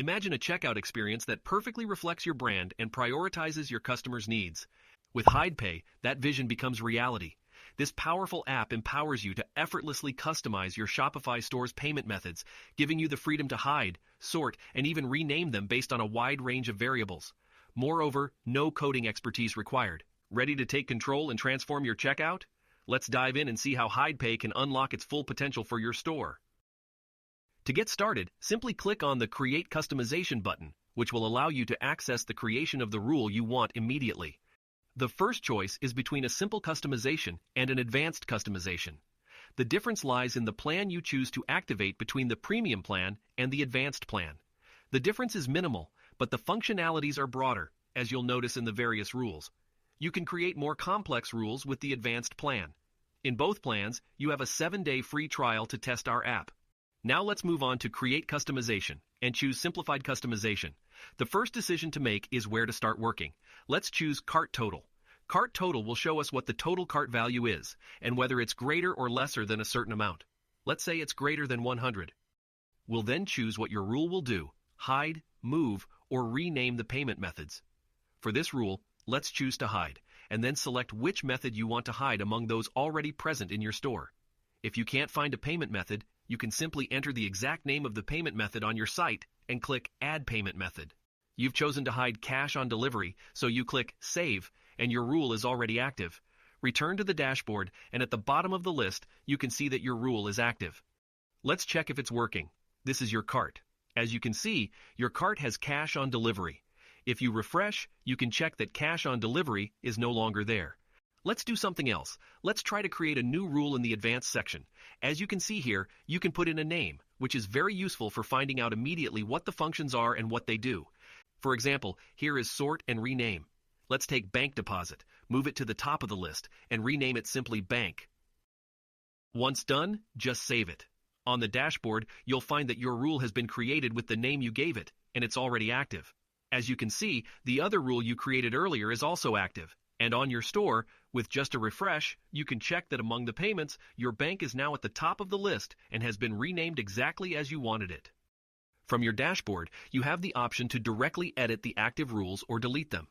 Imagine a checkout experience that perfectly reflects your brand and prioritizes your customers' needs. With HidePay, that vision becomes reality. This powerful app empowers you to effortlessly customize your Shopify store's payment methods, giving you the freedom to hide, sort, and even rename them based on a wide range of variables. Moreover, no coding expertise required. Ready to take control and transform your checkout? Let's dive in and see how HidePay can unlock its full potential for your store. To get started, simply click on the Create Customization button, which will allow you to access the creation of the rule you want immediately. The first choice is between a simple customization and an advanced customization. The difference lies in the plan you choose to activate between the premium plan and the advanced plan. The difference is minimal, but the functionalities are broader, as you'll notice in the various rules. You can create more complex rules with the advanced plan. In both plans, you have a 7-day free trial to test our app. Now let's move on to Create Customization and choose Simplified Customization. The first decision to make is where to start working. Let's choose Cart Total. Cart Total will show us what the total cart value is and whether it's greater or lesser than a certain amount. Let's say it's greater than 100. We'll then choose what your rule will do: hide, move, or rename the payment methods. For this rule, let's choose to hide, and then select which method you want to hide among those already present in your store. If you can't find a payment method, you can simply enter the exact name of the payment method on your site and click Add Payment Method. You've chosen to hide cash on delivery, so you click Save, and your rule is already active. Return to the dashboard, and at the bottom of the list, you can see that your rule is active. Let's check if it's working. This is your cart. As you can see, your cart has cash on delivery. If you refresh, you can check that cash on delivery is no longer there. Let's do something else. Let's try to create a new rule in the advanced section. As you can see here, you can put in a name, which is very useful for finding out immediately what the functions are and what they do. For example, here is Sort and Rename. Let's take Bank Deposit, move it to the top of the list, and rename it simply Bank. Once done, just save it. On the dashboard, you'll find that your rule has been created with the name you gave it, and it's already active. As you can see, the other rule you created earlier is also active. And on your store, with just a refresh, you can check that among the payments, your bank is now at the top of the list and has been renamed exactly as you wanted it. From your dashboard, you have the option to directly edit the active rules or delete them.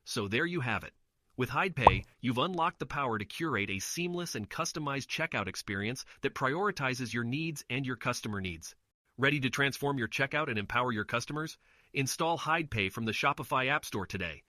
So there you have it. With HidePay, you've unlocked the power to curate a seamless and customized checkout experience that prioritizes your needs and your customer needs. Ready to transform your checkout and empower your customers? Install HidePay from the Shopify App Store today.